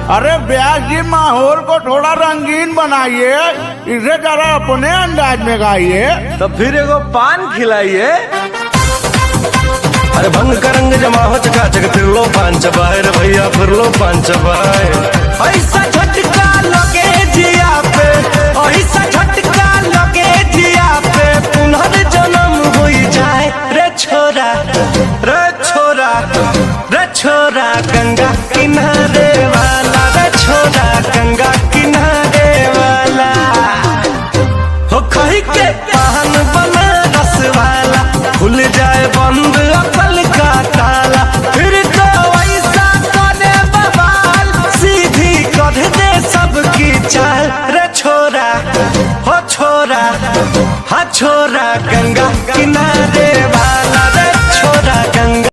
अरे ब्यास जी माहौल को थोड़ा रंगीन बनाइए, इसे जरा अपने अंदाज में गाइए। तो फिर एगो पान खिलाइए। अरे भंग का रंग जमा हो चकाचक, फिर लो पान चबाए रे भैया, फिर लो पान चबाए। ऐसा झटका लगे जिया पे, ऐसा झटका लगे जिया पे, पुनर्जन्म हो जाए रे छोरा, रे छोरा, रे छोरा गंगा किनारे वाला, रे छोरा गंगा किनारे वाला। हो कही के पान बना रस वाला, खुल जाए बंद अकल का ताला, फिर तो ऐसा करे बवाल, सीधी कर दे सबकी चाल। रे छोरा, हो छोरा, हा छोरा गंगा